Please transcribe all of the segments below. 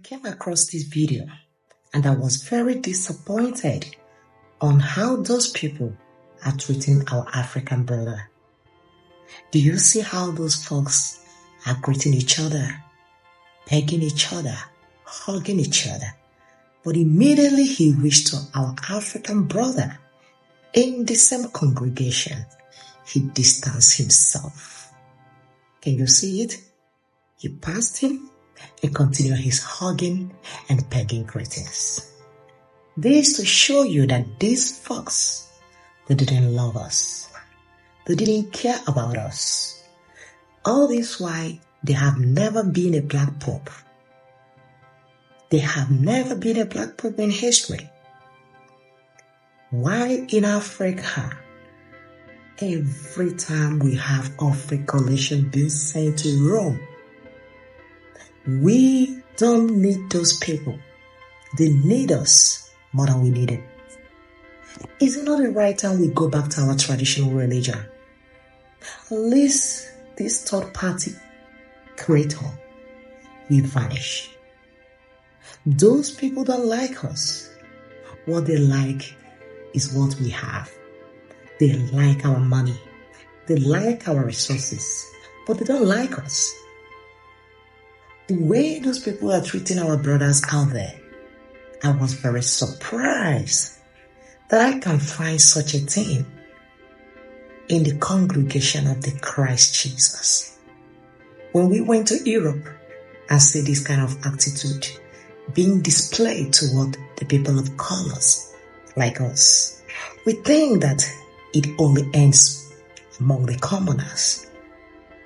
came across this video and I was very disappointed on how those people are treating our African brother. Do you see how those folks are greeting each other, pegging each other, hugging each other? But immediately he reached to our African brother in the same congregation, he distanced himself. Can you see it? He passed him and continued his hugging and pegging greetings. This to show you that these folks, they didn't love us. They didn't care about us. All this why they have never been a black pope. They have never been a black pope in history. Why in Africa, every time we have African coalition being sent to Rome, we don't need those people. They need us more than we need them. Is it not the right time we go back to our traditional religion? At least this third party creator will vanish. Those people don't like us. What they like is what we have. They like our money. They like our resources. But they don't like us. The way those people are treating our brothers out there, I was very surprised that I can find such a thing in the congregation of the Christ Jesus. When we went to Europe and see this kind of attitude being displayed toward the people of colors like us, we think that it only ends among the commoners.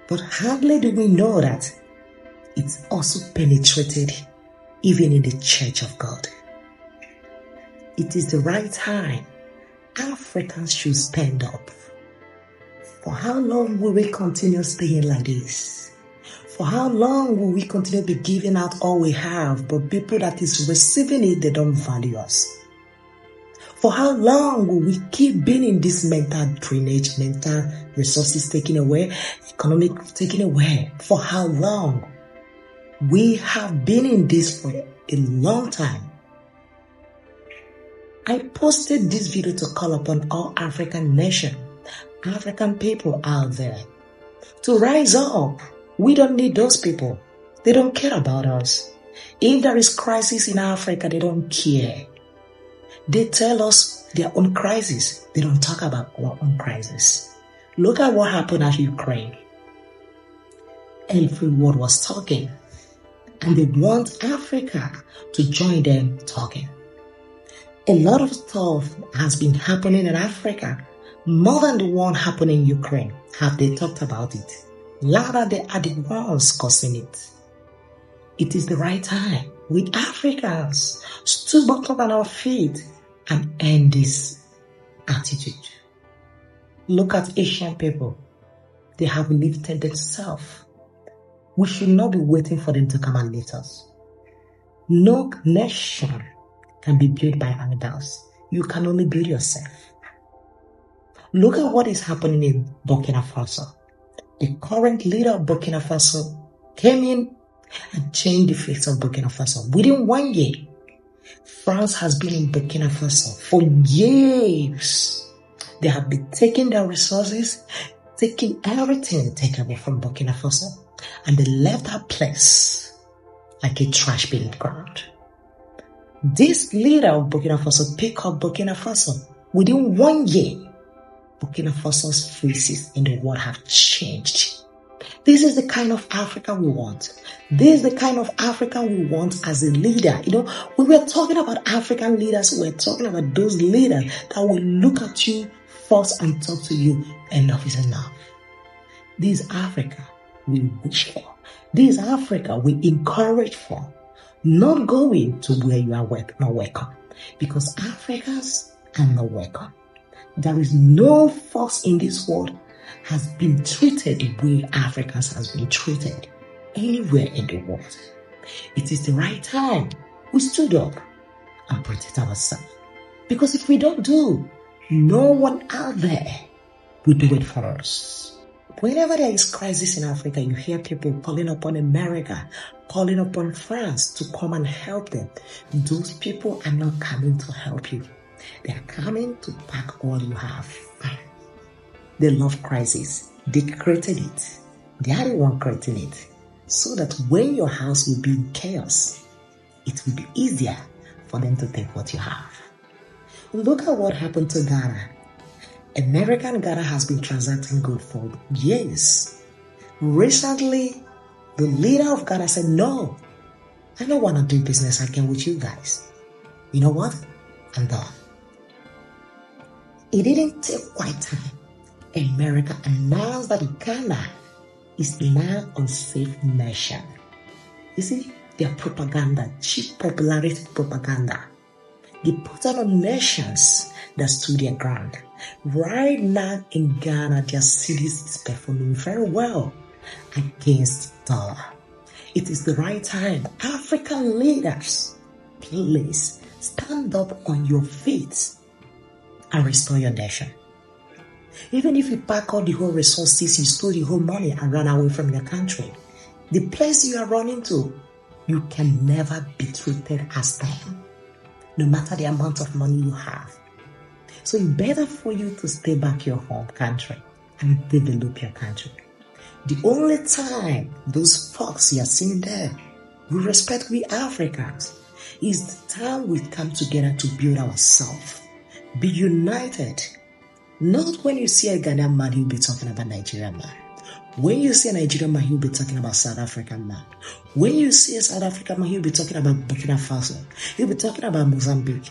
But hardly do we know that it's also penetrated even in the Church of God. It is the right time. Africans should stand up. For how long will we continue staying like this? For how long will we continue to be giving out all we have, but people that is receiving it, they don't value us? For how long will we keep being in this mental drainage, mental resources taken away, economic taken away? For how long? We have been in this for a long time. I posted this video to call upon all African nations, African people out there to rise up. We don't need those people. They don't care about us. If there is crisis in Africa, they don't care. They tell us their own crisis. They don't talk about our own crisis. Look at what happened at Ukraine. Everyone was talking. And they want Africa to join them talking. A lot of stuff has been happening in Africa, more than the one happening in Ukraine. Have they talked about it? Rather, they are the ones causing it. It is the right time. We Africans stood back up on our feet and end this attitude. Look at Asian people. They have lifted themselves. We should not be waiting for them to come and lift us. No nation can be built by others. You can only build yourself. Look at what is happening in Burkina Faso. The current leader of Burkina Faso came in and changed the face of Burkina Faso within 1 year. France has been in Burkina Faso for years. They have been taking their resources, taking everything taken away from Burkina Faso, and they left that place like a trash bin ground. This leader of Burkina Faso picked up Burkina Faso. Within 1 year, Burkina Faso's faces in the world have changed. This is the kind of Africa we want. This is the kind of Africa we want as a leader. When we're talking about African leaders, we're talking about those leaders that will look at you first and talk to you. Enough is enough. This Africa we wish for. This Africa we encourage for. Not going to where you are not welcome. Because Africans are not welcome. There is no force in this world has been treated the way Africans has been treated anywhere in the world. It is the right time we stood up and protect ourselves. Because if we don't do, no one out there will do it for us. Whenever there is crisis in Africa, you hear people calling upon America, calling upon France to come and help them. Those people are not coming to help you. They are coming to pack all you have. They love crisis. They created it. They are the one creating it. So that when your house will be in chaos, it will be easier for them to take what you have. Look at what happened to Ghana. American Ghana has been transacting gold for years. Recently, the leader of Ghana said, no, I don't want to do business again with you guys. You know what? I'm done. It didn't take quite time. America announced that Ghana is now a safe nation. You see, their propaganda, cheap popularity propaganda, they put on nations that stood their ground. Right now in Ghana, their cities is performing very well against the dollar. It is the right time. African leaders, please stand up on your feet and restore your nation. Even if you pack all the whole resources, you stole the whole money and run away from your country, the place you are running to, you can never be treated as them, no matter the amount of money you have. So it's better for you to stay back your home country and develop your country. The only time those folks you are seeing there will respect we Africans is the time we come together to build ourselves. Be united. Not when you see a Ghanaian man, he'll be talking about Nigerian man. When you see a Nigerian man, he'll be talking about South African man. When you see a South African man, he'll be talking about Burkina Faso. He'll be talking about Mozambique.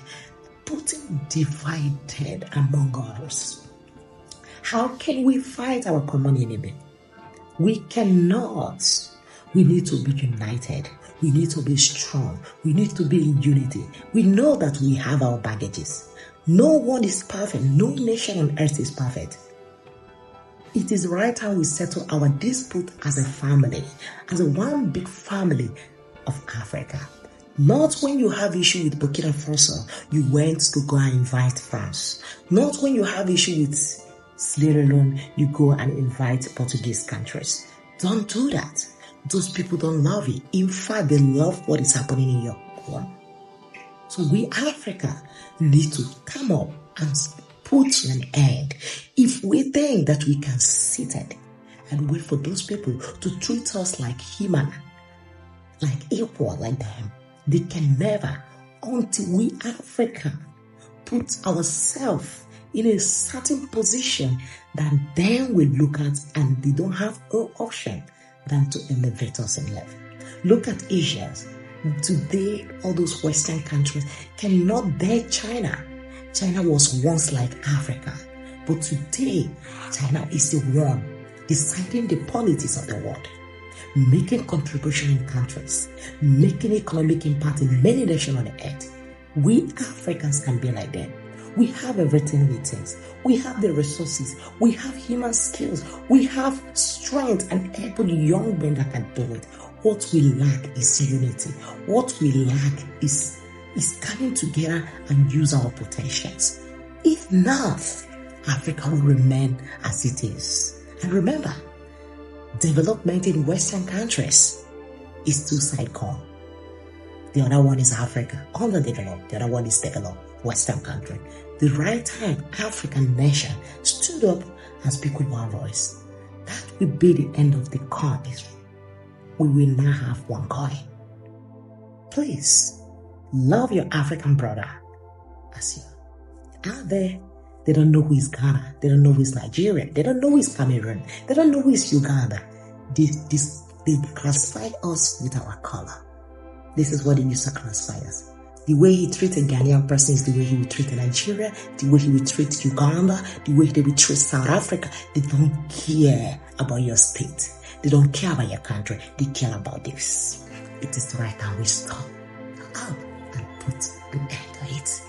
Putting divided among us. How can we fight our common enemy? We cannot. We need to be united. We need to be strong. We need to be in unity. We know that we have our baggages. No one is perfect. No nation on earth is perfect. It is right time we settle our dispute as a family, as a one big family of Africa. Not when you have issue with Burkina Faso, you went to go and invite France. Not when you have issue with Sierra Leone, you go and invite Portuguese countries. Don't do that. Those people don't love you. In fact, they love what is happening in your home. So we Africa need to come up and put an end. If we think that we can sit and wait for those people to treat us like human, like equal, like them, they can never, until we Africa put ourselves in a certain position that then we look at and they don't have no option than to elevate us in life. Look at Asia. Today, all those Western countries cannot bear China. China was once like Africa, but today, China is the one deciding the politics of the world, making contribution in countries, making economic impact in many nations on the earth. We Africans can be like them. We have everything we take. We have the resources. We have human skills. We have strength and able young men that can do it. What we lack is unity. What we lack is coming together and use our potentials. If not, Africa will remain as it is. And remember, development in Western countries is two-side coin. The other one is Africa, underdeveloped. The other one is developed, Western country. The right time, African nation stood up and speak with one voice. That will be the end of the coin. We will now have one coin. Please, love your African brother as you. Out there, they don't know who is Ghana. They don't know who is Nigeria. They don't know who is Cameroon. They don't know who is Uganda. They classify us with our color. This is what they used to classify us. The way he treats a Ghanaian person is the way he will treat a Nigeria, the way he will treat Uganda, the way they will treat South Africa. They don't care about your state. They don't care about your country. They care about this. It is the right time we stop up and put an end to it.